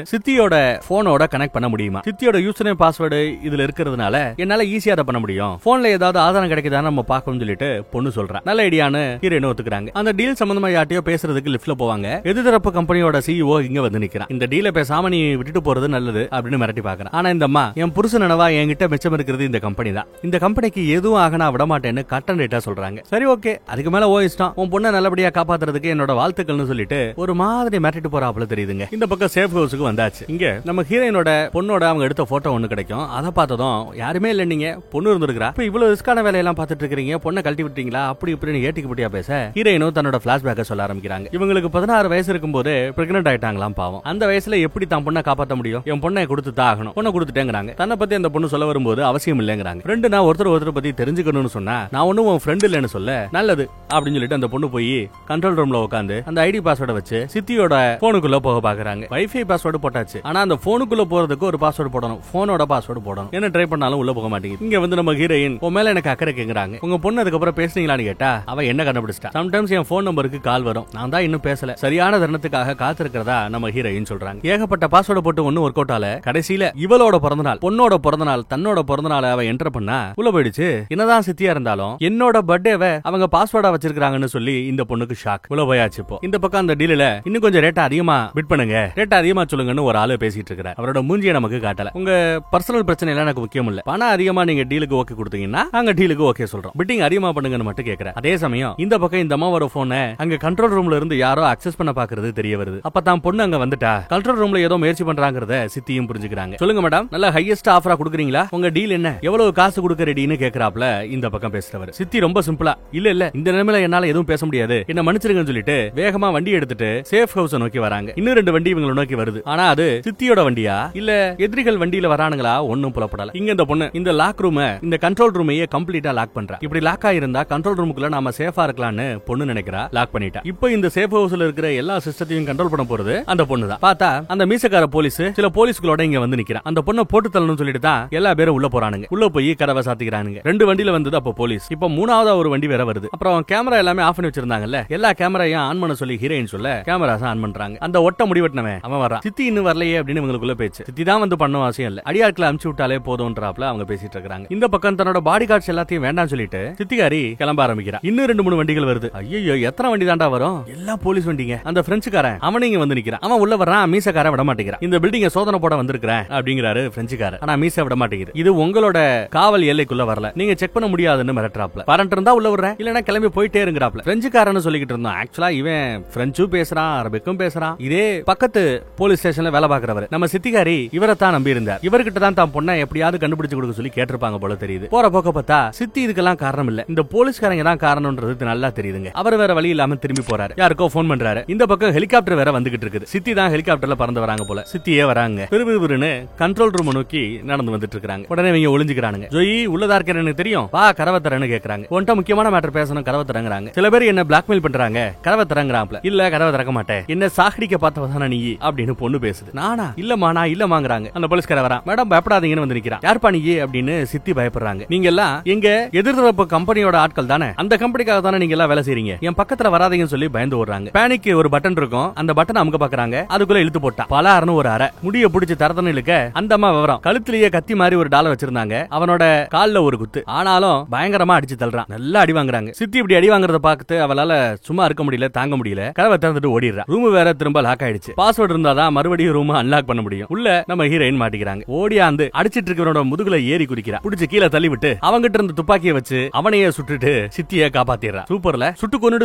சித்தியோட போனோட கனெக்ட் பண்ண முடியுமா? சித்தியோட யூசர் நேம் பாஸ்வேர்டு இதுல இருக்கிறதுனால என்னால ஈஸியா அதை பண்ண முடியும். போன்ல ஏதாவது ஆதாரம் கிடைக்குதான்னு நம்ம பார்க்கணும்னு சொல்லிட்டு பொண்ணு சொல்றா. நல்ல ஐடியான்னு ஹீரோயின் ஒத்துக்கிறாங்க. அந்த டீல் சம்பந்தமா யார்ட்டையோ பேசுறதுக்கு லிஃப்ட்ல போவாங்க. எதிர்த்தரப்பு கம்பெனியோட சிஇஓ இங்க வந்து நிக்கிறான். இந்த டீல பேசாம நீ விட்டுட்டு போறது நல்லது அப்படின்னு மிரட்டி பாக்குறான். ஆனா இந்த அம்மா, என் புருஷன் நினைவா என்கிட்ட மிச்சம் இருக்கிறது இந்த கம்பெனி தான், இந்த கம்பெனிக்கு எதுவும் ஆக நான் விட மாட்டேன்னு கட்டன் ரேட்டா சொல்றாங்க. சரி ஓகே, அதுக்கு மேல ஓ இஷ்டம், உன் பொண்ணை நல்லபடியா காப்பாத்துறதுக்கு என்னோட வாழ்த்துக்கள்னு சொல்லிட்டு ஒரு மாதிரி மிரட்டிட்டு போறாப்புல தெரியுதுங்க. இந்த பக்கம் சேஃப் ஹவுஸுக்கு வந்தாச்சு. இங்க நம்ம ஹீரோயினோட பொண்ணோட அவங்க எடுத்த போட்டோ ஒண்ணு கிடைக்கும். அதை பார்த்ததும் யாருமே இல்ல, நீங்க பொண்ணு இருந்திருக்கா, இப்ப இவ்வளவு ரிஸ்கான வேலையெல்லாம் பார்த்துட்டு இருக்கீங்க, பொண்ணை கழட்டி விட்டீங்களா அப்படி இப்படின்னு ஏட்டிக்கு போட்டியா பேச ஹீரோயினும் தன்னோட பிளாஷ்பேக்கை சொல்ல ஆரம்பிக்கிறாங்க. இவங்களுக்கு 16 வயசு இருக்கும்போது பிரெக்னன்ட் ஆயிட்டாங்களாம். பாவம், அந்த வயசுல எப்படி தான் பொண்ணை காப்பாற்ற முடியும், என் பொண்ணை கொடுத்து தான் ஆகணும், பொண்ணை கொடுத்துட்டேங்கிறாங்க. தன்னை பத்தி அந்த பொண்ணு சொல்ல வரும்போது அவசியம் இல்லைங்கிறாங்க. ரெண்டு நான் ஒருத்தர் பத்தி தெரிஞ்சுக்கணும்னு சொன்னா நான் ஒன்னும் உன் ஃப்ரெண்ட் இல்லைன்னு சொல்ல நல்லது அப்படின்னு சொல்லிட்டு அந்த பொண்ணு போய் கண்ட்ரோல் ரூம்ல உட்காந்து அந்த ஐடி பாஸ்வேர்டை வச்சு சித்தியோட போனுக்குள்ள போக பாக்குறாங்க. வைஃபை பாஸ்வேர்டு போட்டாச்சு, ஆனா அந்த போனுக்குள்ள போறதுக்கு ஒரு பாஸ்வேர்டு போடணும், போனோட பாஸ்வேர்டு போடணும். என்ன ட்ரை பண்ணாலும் உள்ள போக மாட்டேங்குது. இங்க வந்து நம்ம ஹீரோயின் உன் மேல எனக்கு அக்கறை கேக்குறாங்க. உங்க பொண்ணு அதுக்கப்புறம் பேசுனீங்களான்னு கேட்டா அவ என்ன கண்டுபிடிச்சிட்டா. சம்டைம்ஸ் என் போன் நம்பருக்கு கால் வரும், நான் தான் இன்னும் பேசல, சரியான தருணத்துக்காக காத்திருக்கிறதா நம்ம ஹீரோயின் சொல்றாங்க. ஏகப்பட்ட பாஸ்வேர்டு போட்டு ஒன்னும் ஒர்க் அவுட் ஆல. கடைசியில இவளோட பிறந்தநாள், பொண்ணோட பிறந்தநாள், தன்னோட பிறந்தநாள் அவ என்டர் பண்ணா உள்ள போயிடுச்சு. என்னதான் சித்தியா இருந்தாலும் என்னோட பர்த்டேவை அவங்க பாஸ்வேர்டா வச்சிருக்காங்கன்னு சொல்லி இந்த பொண்ணுக்கு ஷாக். உள்ள போயாச்சு. இப்போ இந்த பக்கம் அந்த டீல்ல இன்னும் கொஞ்சம் ரேட் அதிகமா பிட் பண்ணுங்க, ரேட் அதிகமா சொல்லுங்கன்னு ஒரு ஆளு பேசிட்டு இருக்காரு. அவரோட மூஞ்சியை நமக்கு காட்டல. உங்க பர்சனல் பிரச்சனை எல்லாம் எனக்கு முக்கியம் இல்ல, பணம் அதிகமா நீங்க டீலுக்கு ஓகே கொடுத்தீங்கன்னா நாங்க டீலுக்கு ஓகே சொல்றோம், பிட்டிங் அதிகமா பண்ணுங்கன்னு மட்டும் கேக்குறேன். அதே சமயம் இந்த பக்கம் இந்த அம்மாவோட போனை அங்க கண்ட்ரோல் ரூம்ல இருந்து யாரோ அக்சஸ் பண்ண பாக்குறது தெரிய வருது. அப்ப தான் பொண்ணு அங்க வந்துட்டா. கண்ட்ரோல் ரூம்ல ஏதோ முயற்சி பண்றாங்கறத சித்தியும் புரிஞ்சுக்கிறாங்க. சொல்லுங்க மேடம், நல்ல ஹையஸ்ட் ஆஃபரா கொடுக்குறீங்களா, உங்க டீல் என்ன, எவ்வளவு காசு கொடுக்க ரெடின்னு கேக்குறாப்ல இந்த பக்கம் பேசுறவர். சித்தி ரொம்ப சிம்பிளா, இல்ல இல்ல இந்த நிலைமையில என்னால எதுவும் பேச முடியாது, என்ன மன்னிச்சிருங்கன்னு சொல்லிட்டு வேகமா வண்டி எடுத்துட்டு சேஃப் ஹவுஸ் நோக்கி வராங்க. இன்னும் 2 வண்டி இவங்களை நோக்கி வருது. ஆனா அது சித்தியோட வண்டியா இல்ல எதிரிகள் வண்டியில வரானுங்களா ஒன்னும் புலப்படல. இங்க இந்த பொண்ணு இந்த லாக் ரூம், இந்த கண்ட்ரோல் ரூமையே கம்ப்ளீட்டா லாக் பண்றா. இப்படி லாக் ஆயிருந்தா கண்ட்ரோல் ரூமுக்குள்ள நாம சேஃபா இருக்கலாம்னு பொண்ணு நினைக்கிறா. லாக் பண்ணிட்டா. இப்போ இந்த சேஃப் ஹவுஸ்ல இருக்கிற எல்லா சிஸ்டத்தையும் கண்ட்ரோல் பண்ண போறது அந்த பொண்ணு தான். பார்த்தா அந்த மீசக்கார போலீஸ் சில போலீஸ்களோட இங்க வந்து நிக்கிறான். அந்த பொண்ணை போட்டு தள்ளணும்னு சொல்லிட்டு தான் எல்லா பேரும் உள்ள போறானுங்க. உள்ள போய் கதவை சாத்திக்கிறானுங்க. 2 வண்டியில வந்தது அப்போ போலீஸ். இப்போ 3ஆவதா ஒரு வண்டி வேற வருது. அப்புறம் கேமரா எல்லாமே ஆஃப் பண்ணி வச்சிருந்தாங்கல்ல, எல்லா கேமராவையும் ஆன் பண்ண சொல்லி ஹீரோயின் சொல்ல கேமராஸ் ஆன் பண்றாங்க. அந்த ஒட்ட முடிவெட்டினவன் அவன் வரான். சித்தி இன்னும் வரலையே அப்படின்னு இவங்களுக்குள்ள பேச்சு. சித்தி தான் வந்து பண்ண அவசியம் இல்ல, அடியாட்களை அமுச்சு விட்டாலே போதும்ன்றாப்ல அவங்க பேசிட்டு இருக்காங்க. இந்த பக்கம் தன்னோட பாடி கார்ட்ஸ் எல்லாத்தையும் வேண்டாம் சொல்லிட்டு சித்திகாரி கிளம்ப ஆரம்பிக்கிறான். இன்னும் 2-3 வண்டிகள் வருது. ஐயோ எத்தனை வண்டி தாண்டா வரும், எல்லாம் போலீஸ் வண்டிங்க. அந்த பிரெஞ்சுக்காரன் அவன் இங்க வந்து நிக்கிறான். அவன் உள்ள வரான், மீசக்காரன் விட மாட்டேங்கிறான். இந்த பில்டிங்க சோதனை போட வந்திருக்கிறேன் அப்படிங்கிறாரு பிரெஞ்சுக்காரன். ஆனா மீச விட மாட்டேங்குது. இது உங்களோட காவல் எல்லைக்குள்ள வரல, நீங்க செக் பண்ண முடியாதுன்னு மிரட்டுறாப்ல. பரண்ட் இருந்தா உள்ள வர்றேன், இல்லனா கிளம்பி போயிட்டே இருங்கறாப்ல. பிரெஞ்சுக்காரன்னு சொல்லிக்கிட்டு இருந்தான். ஆக்சுவலா இவன் பிரெஞ்சும் பேசுறான், அரபிக்கும் பேசுறான். இதே பக்கத்து போலீஸ் ஸ்டேஷன்ல வேலை பாக்குறவர் நம்ம சித்திகாரி இவரை தான் நம்பி இருந்தார். இவர்கிட்ட தான் தான் பொண்ணை எப்படியாவது கண்டுபிடிச்சு கொடுக்க சொல்லி கேட்டிருப்பாங்க போல தெரியுது. போற போக்க பார்த்தா சித்தி இதுக்கெல்லாம் காரணம் இல்ல, இந்த போலீஸ்காரங்க தான் காரணம்ன்றது நல்லா தெரியுதுங்க. அவர் வேற வழி இல்லாம திரும்பி போறாரு. யாருக்கோ போன் பண்றாரு. இந்த பக்கம் ஹெலிகாப்டர் வேற வந்துகிட்டு இருக்குது. சித்தி தான் ஹெலிகாப்டர்ல பறந்து வராங்க போல. சித்தியே வராங்க. விறுவிறுன்னு கண்ட்ரோல் ரூம் நோக்கி நடந்து வந்துட்டு இருக்காங்க. உடனே இவங்க ஒளிஞ்சுக்கிறானுங்க. ஜோயி உள்ளதா இருக்கேன்னு எனக்கு தெரியும், வா கதவை தரேன்னு கேக்குறாங்க. உன்கிட்ட முக்கியமான மேட்டர் பேசணும், கதவை தரங்கிறாங்க. சில பேர் என்ன பிளாக்மெயில் பண்றாங்க, கதவை தரங்கிறாப்ல. இல்ல கதவை திறக்க மாட்டேன், என்ன சாகடிக்க பார்த்தவதான நீ அப்படின்னு பொண்ணு பேசுது. நானா இல்லமா நான் இல்லமாங்கறாங்க. அந்த போலீஸ்கார வரா. மேடம் பயப்படாதீங்கன்னு வந்து நிக்கிறான். யார்ப்பா நீ அப்படின்னு சித்தி பயப்படுறாங்க. நீங்க எல்லாம் எங்க எதிர்த்தரப்பு கம்பெனியோட ஆட்கள் தானே, அந்த கம்பெனிக்காக தானே நீங்க எல்லாம் வேலை செய்றீங்க, என் பக்கத்துல வராதீங்கன்னு சொல்லி பயந்து ஓடுறாங்க. பேனிக் ஒரு பட்டன் இருக்கும், அந்த பட்டன் அமுக்க பாக்குறாங்க. அதுக்குள்ள இழுத்து போட்டா பலாருன்னு ஒரு அரை முடிய பிடிச்சு தரதன்னு இழுக்க அந்த அம்மா விவரம் கழுத்திலேயே கத்தி மாதிரி ஒரு டாலர் வச்சிருந்தாங்க. அவனோட கால்ல ஒரு குத்து. ஆனாலும் பயங்கரமா அடிச்சு தள்ளுறான். நல்லா அடி வாங்குறாங்க. சித்தி இப்படி அடி வாங்குறத பார்த்து அவளால சும்மா இருக்க முடியல, தாங்க முடியல. கதவை திறந்துட்டு ஓடிடுறா. ரூம் வேற திரும்ப லாக் ஆயிடுச்சு. பாஸ்வேர்ட் இருந்தாதான் மறுபடியும் ரூம் அன்லாக் பண்ண முடியும். உள்ள நம்ம ஹீரோயின் மாட்டிக்கிறாங்க. ஓடியாந்து அடிச்சிட்டு இருக்கிறவனோட முதுகுல ஏறி குதிக்கிறா. புடிச்சு கீழே தள்ளி விட்டு அவங்கிட்ட இருந்து துப்பாக்கியை வச்சு அவனையே சுட்டுட்டு சித்தியை காப்பாத்திடுறா. சூப்பர்ல. சுட்டு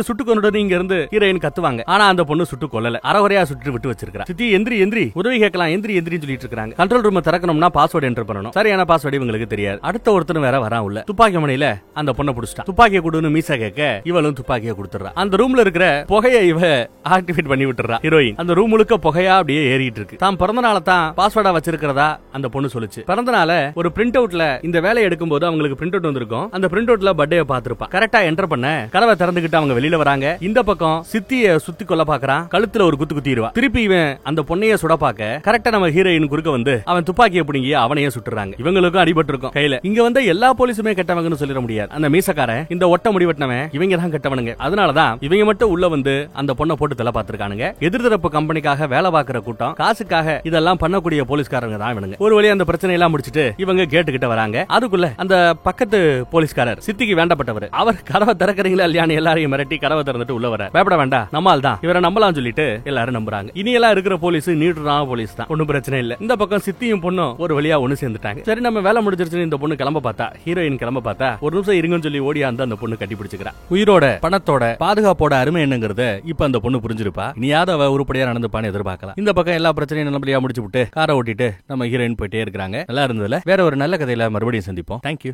கொன்னுடு இங்க இருந்து ஹீரோயின் கத்துவாங்க. ஆனா அந்த பொண்ணு சுட்டு கொல்லல, அறகுறையா சுட்டு விட்டு வச்சிருக்கா. சித்தி எந்திரி எந்திரி, உதவி கேட்கலாம், எந்திரி எந்திரின்னு சொல்லிட்டு இருக்காங்க. கண்ட்ரோல் ரூம் திறக்கணும்னா பாஸ்வேர்ட் என்டர் பண்ணணும். சரியான பாஸ்வேர்ட் இவங்களுக்கு தெரியாது. அடுத்த ஒருத்தர் வேற வரா. உள்ள துப்பாக்கி மணியில அந்த பொண்ணை புடிச்சிட்டா. துப்பாக்கியை கொடுன்னு மீசா கேட்க இவளும் துப்பாக்கியை கொடுத்துறா. அந்த ரூம்ல இருக்கிற புகையை இவ ஆக்டிவேட் பண்ணி விட்டுறா. ஹீரோயின் அந்த ரூம் முழுக்க புகையா அப்படியே ஏறிட்டு இருக்கு. தான் பிறந்த நாளை தான் பாஸ்வேர்டா வச்சிருக்கிறதா அந்த பொண்ணு சொல்லுச்சு. பிறந்த நாள ஒரு பிரிண்ட் அவுட்ல இந்த வேலையை எடுக்கும் போது அவங்களுக்கு பிரிண்ட் அவுட் வந்திருக்கும். அந்த பிரிண்ட் அவுட்ல பர்த்டே பார்த்திருப்பா. கரெக்டா என்டர் பண்ண கதவை திறந்துகிட்டு அவங்க வெளியில வராங்க. இந்த பக்கம் சித்திய சுத்தி கொல்ல பாக்குறான். கழுத்துல ஒரு குத்து குத்திடுவா. திருப்பி இவன் அந்த பொண்ணைய சுட பாக்க கரெக்டா நம்ம ஹீரோயின் குறுக்க வந்து அவன் துப்பாக்கியை பிடிங்கி அவனையே சுட்டுறாங்க. இவங்களுக்கும் அடிபட்டு இருக்கும் கையில. இங்க வந்து எல்லா போலீஸுமே கெட்டவங்கன்னு சொல்லிட முடியாது. அந்த மீசக்காரன் இந்த ஒட்ட முடிவெட்டினவன் இவங்க தான் கெட்டவனுங்க. அதனாலதான் இவங்க மட்டும் உள்ள வந்து அந்த பொண்ணை போட்டு தலை பார்த்திருக்கானுங்க. எதிர்த்தரப்பு கம்பெனிக்காக வேலை பார்க்கிற கூட்டம், காசுக்காக இதெல்லாம் பண்ணக்கூடிய போலீஸ்காரங்க தான் இவனுங்க. ஒரு வழி அந்த பிரச்சனை எல்லாம் முடிச்சிட்டு இவங்க கேட்டுக்கிட்ட வராங்க. அதுக்குள்ள அந்த பக்கத்து போலீஸ்காரர் சித்திக்கு வேண்டப்பட்டவர். அவர் கதவை திறக்கிறீங்களா இல்லையான்னு எல்லாரையும் மிரட்டி கதவை திறந்துட்டு உள்ள வர பயப்பட வேண்டாம் நம்மால் தான் இவரை நம்பலாம் சொல்லிட்டு எல்லாரும் நம்புறாங்க. இனி எல்லாம் இருக்கிற போலீஸ் நீட்டுறான் போலீஸ் தான், ஒன்னும் பிரச்சனை இல்ல. இந்த பக்கம் சித்தியும் பொண்ணும் ஒரு வழியா ஒண்ணு சேர்ந்துட்டாங்க. சரி நம்ம வேலை முடிஞ்சிருச்சுன்னு இந்த பொண்ணு கிளம்ப பார்த்தா, ஹீரோயின் கிளம்ப பார்த்தா ஒரு நிமிஷம் இருங்கன்னு சொல்லி ஓடியா அந்த பொண்ணு கட்டி பிடிச்சுக்கிறா. உயிரோட பணத்தோட பாதுகாப்போட அருமை என்னங்கிறத இப்ப அந்த பொண்ணு புரிஞ்சிருப்பா. இனியாவது அவ உருப்படியா நடந்துப்பான்னு எதிர்பார்க்கலாம். இந்த பக்கம் எல்லா பிரச்சனையும் நல்லபடியா முடிச்சு விட்டு காரை ஓட்டிட்டு நம்ம ஹீரோயின் போயிட்டே இருக்காங்க. நல்லா இருந்ததுல வேற ஒரு நல்ல கதையில மறுபடியும் சந்திப்போம். தேங்க்யூ.